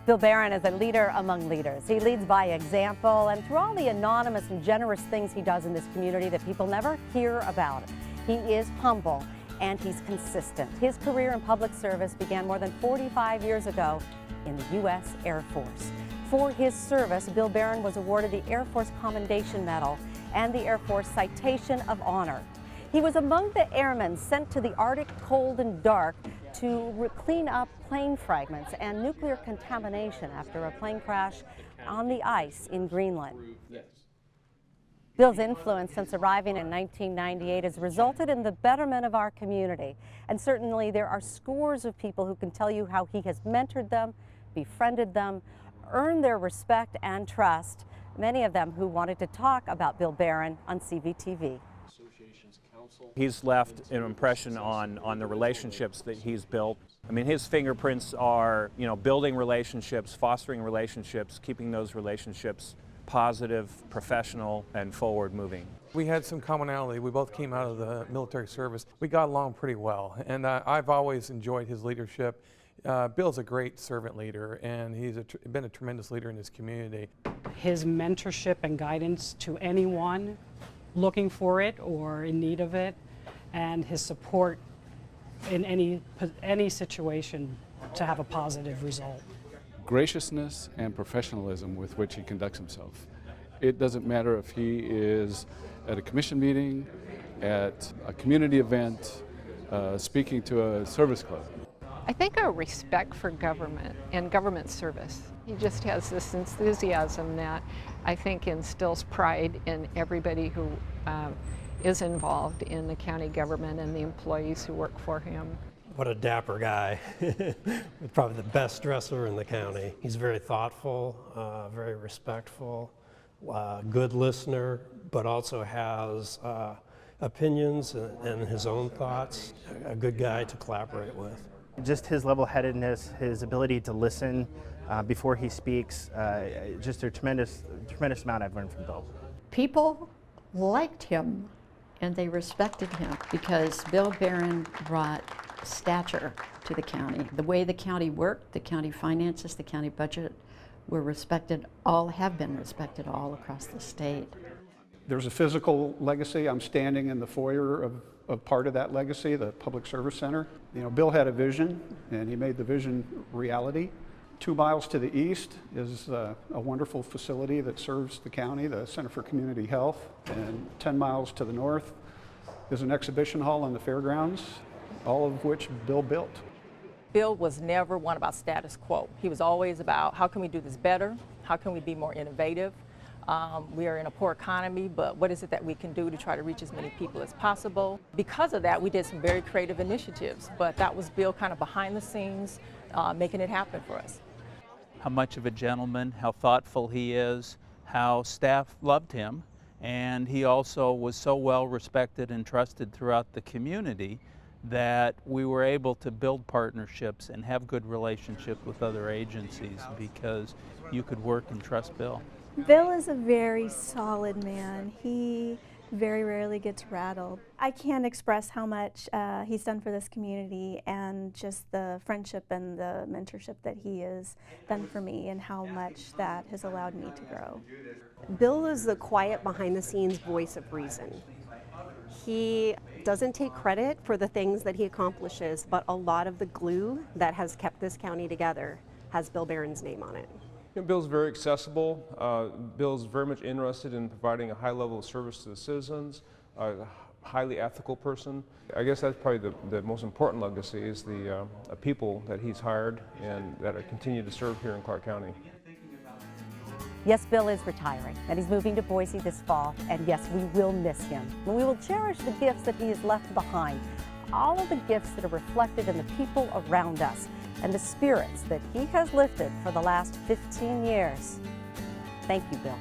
Bill Barron is a leader among leaders. He leads by example, and through all the anonymous and generous things he does in this community that people never hear about, he is humble and he's consistent. His career in public service began more than 45 years ago in the U.S. Air Force. For his service, Bill Barron was awarded the Air Force Commendation Medal and the Air Force Citation of Honor. He was among the airmen sent to the Arctic cold and dark to clean up plane fragments and nuclear contamination after a plane crash on the ice in Greenland. Bill's influence since arriving in 1998 has resulted in the betterment of our community. And certainly there are scores of people who can tell you how he has mentored them, befriended them, earned their respect and trust, many of them who wanted to talk about Bill Barron on CVTV. He's left an impression on the relationships that he's built. I mean, his fingerprints are, building relationships, fostering relationships, keeping those relationships positive, professional, and forward-moving. We had some commonality. We both came out of the military service. We got along pretty well, and I've always enjoyed his leadership. Bill's a great servant leader, and he's been a tremendous leader in his community. His mentorship and guidance to anyone looking for it or in need of it, and his support in any situation to have a positive result. Graciousness and professionalism with which he conducts himself. It doesn't matter if he is at a commission meeting, at a community event, speaking to a service club. I think a respect for government and government service. He just has this enthusiasm that I think instills pride in everybody who is involved in the county government and the employees who work for him. What a dapper guy. Probably the best dresser in the county. He's very thoughtful, very respectful, good listener, but also has opinions and his own thoughts. A good guy to collaborate with. Just his level-headedness, his ability to listen before he speaks, just a tremendous amount I've learned from Bill. People liked him and they respected him because Bill Barron brought stature to the county. The way the county worked, the county finances, the county budget were respected, all have been respected all across the state. There's a physical legacy. I'm standing in the foyer of part of that legacy, the Public Service Center. Bill had a vision, and he made the vision reality. 2 miles to the east is a wonderful facility that serves the county, the Center for Community Health, and 10 miles to the north is an exhibition hall on the fairgrounds, all of which Bill built. Bill was never one about status quo. He was always about how can we do this better, how can we be more innovative. We are in a poor economy, but what is it that we can do to try to reach as many people as possible? Because of that, we did some very creative initiatives, but that was Bill kind of behind the scenes, making it happen for us. How much of a gentleman, how thoughtful he is, how staff loved him, and he also was so well respected and trusted throughout the community that we were able to build partnerships and have good relationships with other agencies because you could work and trust Bill. Bill is a very solid man. He very rarely gets rattled. I can't express how much he's done for this community and just the friendship and the mentorship that he has done for me and how much that has allowed me to grow. Bill is the quiet behind-the-scenes voice of reason. He doesn't take credit for the things that he accomplishes, but a lot of the glue that has kept this county together has Bill Barron's name on it. Bill's very accessible. Bill's very much interested in providing a high level of service to the citizens, a highly ethical person. I guess that's probably the most important legacy is the people that he's hired and that are continue to serve here in Clark County. Yes, Bill is retiring, and he's moving to Boise this fall, and yes, we will miss him. And we will cherish the gifts that he has left behind, all of the gifts that are reflected in the people around us, and the spirits that he has lifted for the last 15 years. Thank you, Bill.